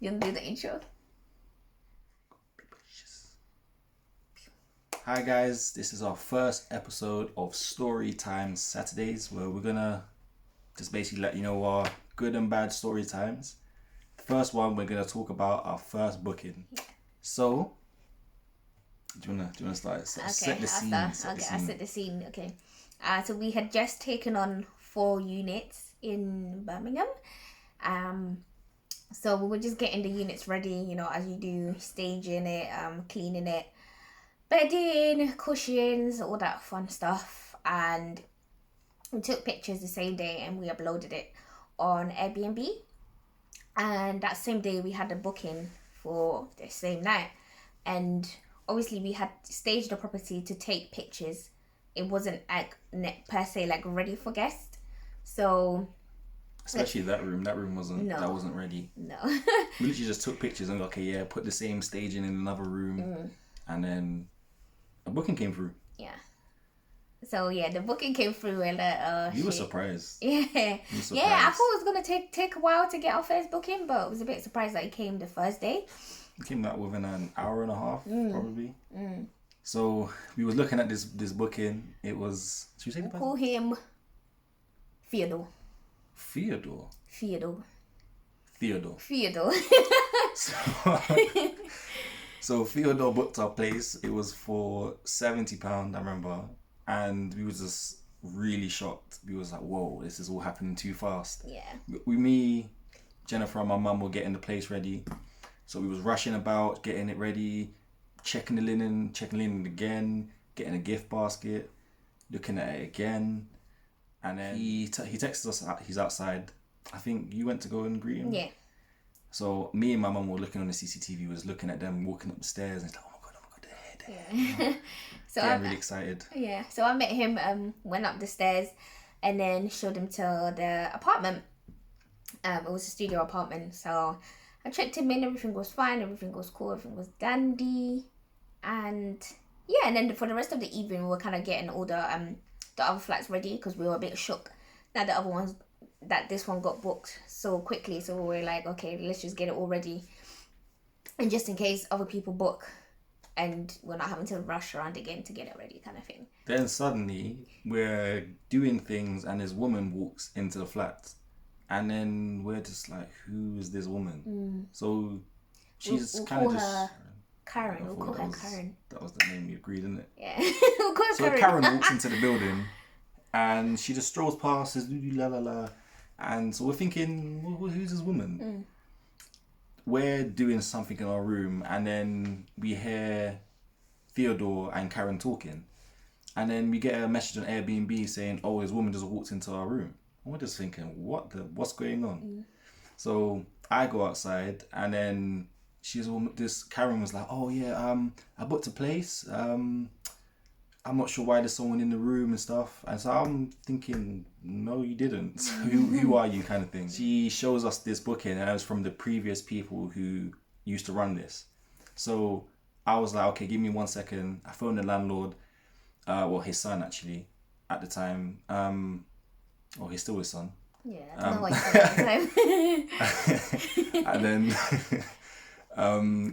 You want to do the intro? Hi guys, this is our first episode of Story Time Saturdays, where we're gonna just basically let you know our good and bad story times. The first one, we're gonna talk about our first booking. So, do you wanna start? Set the scene. I set the scene. Okay. So we had just taken on 4 units in Birmingham. So we were just getting the units ready, you know, as you do, staging it, cleaning it, bedding, cushions, all that fun stuff. And we took pictures the same day and we uploaded it on Airbnb. And that same day we had a booking for the same night. And obviously we had staged the property to take pictures. It wasn't like per se like ready for guests. So especially that room wasn't ready. No. We literally just took pictures and put the same staging in another room, and then a booking came through. Yeah. So the booking came through and you were surprised. Yeah. I thought it was gonna take a while to get our first booking, but I was a bit surprised that it came the first day. It came out within an hour and a half, probably. So we were looking at this booking. It was. Should we say the person? Call him Theodore. So Theodore booked our place. It was for £70, I remember, and we was just really shocked. We was like, "Whoa, this is all happening too fast." Yeah. Me, Jennifer, and my mum were getting the place ready, so we was rushing about getting it ready, checking the linen again, getting a gift basket, looking at it again. And then he texted us. He's outside. I think you went to go and greet him. Yeah. So me and my mum were looking on the CCTV. Was looking at them walking up the stairs, and it's like, oh my god, they're here. So I'm really excited. Yeah. So I met him. Went up the stairs, and then showed him to the apartment. It was a studio apartment. So I checked him in. Everything was fine. Everything was cool. Everything was dandy, and and then for the rest of the evening, we were kind of getting all the other flats ready because we were a bit shook that this one got booked so quickly. So we were like, okay, let's just get it all ready, and just in case other people book and we're not having to rush around again to get it ready, kind of thing. Then suddenly we're doing things and this woman walks into the flat, and then we're just like, who is this woman? So she's kind of just Karen. We'll call her Karen. That was the name you agreed, isn't it? Yeah. We'll call her so Karen walks into the building and she just strolls past, says la la la, and so we're thinking, who's this woman? We're doing something in our room, and then we hear Theodore and Karen talking, and then we get a message on Airbnb saying, oh, this woman just walked into our room. And we're just thinking, what's going on? So I go outside, and then Karen was like, oh yeah, I booked a place. I'm not sure why there's someone in the room and stuff. And so I'm thinking, no, you didn't. Who are you, kind of thing. She shows us this booking, and it was from the previous people who used to run this. So I was like, okay, give me 1 second. I phoned the landlord, his son actually, at the time. He's still his son. Yeah, I don't know what you said at the time. And then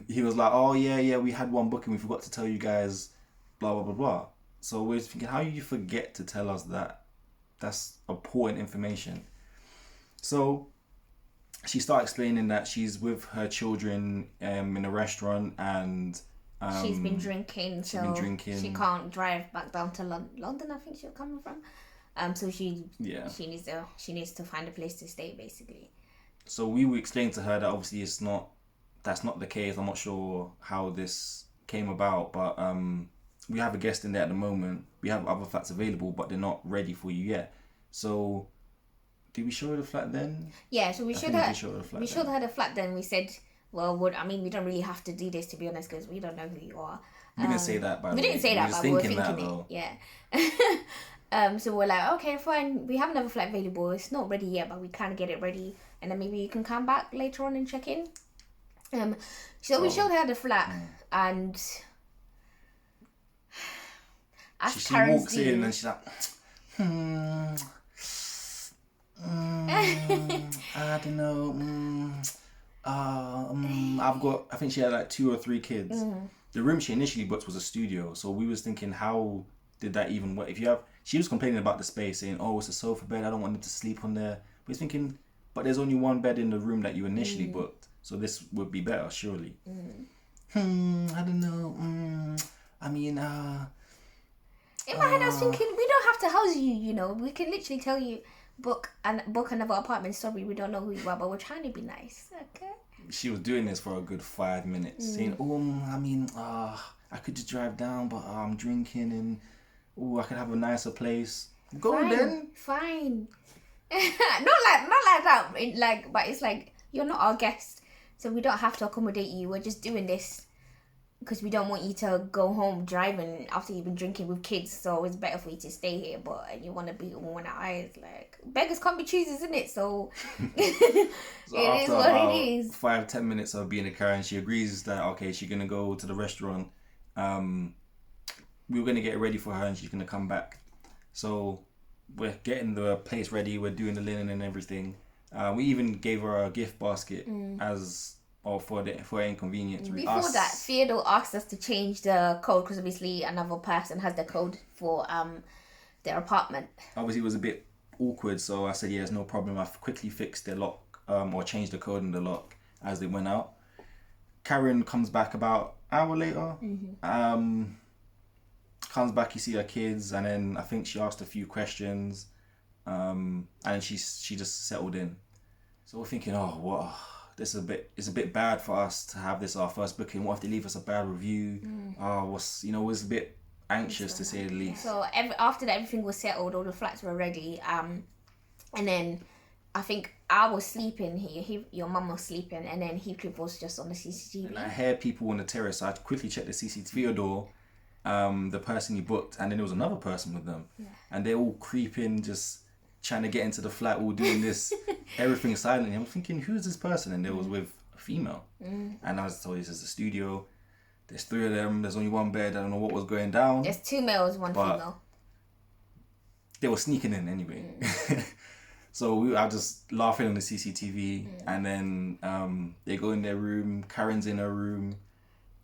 he was like, oh yeah, we had one booking, we forgot to tell you guys, blah blah blah blah. So we're thinking, how you forget to tell us that? That's important information. So she started explaining that she's with her children in a restaurant, and she's been drinking, so she can't drive back down to London, I think she's coming from. So she needs to find a place to stay, basically. So we explained to her that obviously that's not the case. I'm not sure how this came about, but we have a guest in there at the moment. We have other flats available, but they're not ready for you yet. So did we show her the flat then? Yeah, so we showed her the flat then. We said, well, we don't really have to do this, to be honest, because we don't know who you are. We didn't say that, by the way. We didn't say that, but we were thinking that, it. Yeah. So we're like, okay, fine. We have another flat available. It's not ready yet, but we can get it ready, and then maybe you can come back later on and check in. So we showed her the flat, and she walks in and she's like, I don't know. I think she had like 2 or 3 kids. The room she initially booked was a studio, so we was thinking, how did that even work? She was complaining about the space, saying, oh, it's a sofa bed, I don't want them to sleep on there. But he's thinking, but there's only one bed in the room that you initially booked, so this would be better, surely. I don't know. I mean, in my head I was thinking, we don't have to house you, you know. We can literally tell you, book another apartment. Sorry, we don't know who you are, but we're trying to be nice, okay? She was doing this for a good 5 minutes, saying, I mean, I could just drive down, but I'm drinking, and I could have a nicer place. Go Fine, then. Fine. not like that. But it's like, you're not our guest, so we don't have to accommodate you. We're just doing this because we don't want you to go home driving after you've been drinking with kids. So it's better for you to stay here. But you want to be on our eyes, like, beggars can't be choosers, isn't it? So, So it is what it is. 5-10 minutes of being a Karen, she agrees that okay, she's gonna go to the restaurant. We were gonna get it ready for her, and she's gonna come back. So we're getting the place ready. We're doing the linen and everything. We even gave her a gift basket for inconvenience. Before that, Theodore asked us to change the code because obviously another person has the code for their apartment. Obviously, it was a bit awkward, so I said, yeah, it's no problem. I quickly fixed the lock or changed the code in the lock as they went out. Karen comes back about an hour later. Comes back, you see her kids, and then I think she asked a few questions, and she just settled in. So we're thinking, it's a bit bad for us to have this our first booking. What if they leave us a bad review? Was a bit anxious to say the least. So after that, everything was settled, all the flats were ready, and then I think I was sleeping here, your mum was sleeping, and then Heathcliff was just on the CCTV. And I heard people on the terrace, so I quickly checked the CCTV. Theodore, the person he booked, and then there was another person with them, and they're all creeping, just trying to get into the flat, all doing this, everything silently. I'm thinking, who's this person? And they was with a female, and I was told this is a studio. There's 3 of them. There's only 1 bed. I don't know what was going down. There's 2 males, 1 female. They were sneaking in anyway. So we are just laughing on the CCTV, and then they go in their room. Karen's in her room.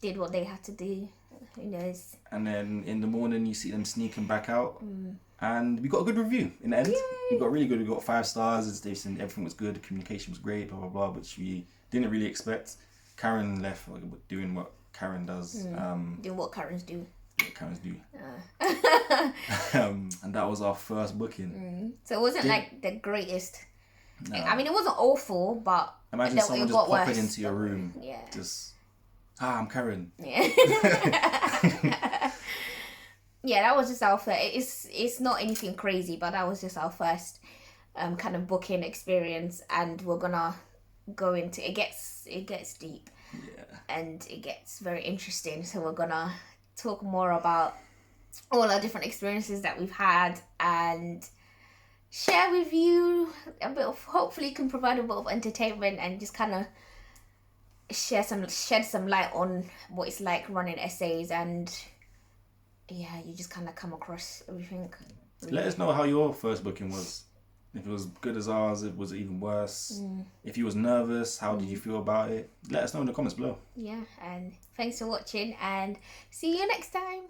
Did what they had to do. Who knows? And then in the morning, you see them sneaking back out. And we got a good review in the end. Yay! We got really good. We got 5 stars. They said everything was good. The communication was great, blah, blah, blah, which we didn't really expect. Karen left doing what Karen does. Doing what Karens do. What Karens do. And that was our first booking. So it wasn't like the greatest. No. I mean, it wasn't awful, but imagine someone just popping worse. into your room. Yeah. Just, I'm Karen. Yeah. Yeah, that was just our first. It's not anything crazy, but that was just our first kind of booking experience, and we're gonna go into it. Gets deep. Yeah. And it gets very interesting. So we're gonna talk more about all our different experiences that we've had and share with you a bit of, hopefully can provide a bit of entertainment and just kind of shed some light on what it's like running essays, and you just kind of come across everything. Let us know how your first booking was. If it was good as ours, if it was even worse. If you was nervous, how did you feel about it? Let us know in the comments below. Yeah, and thanks for watching, and see you next time.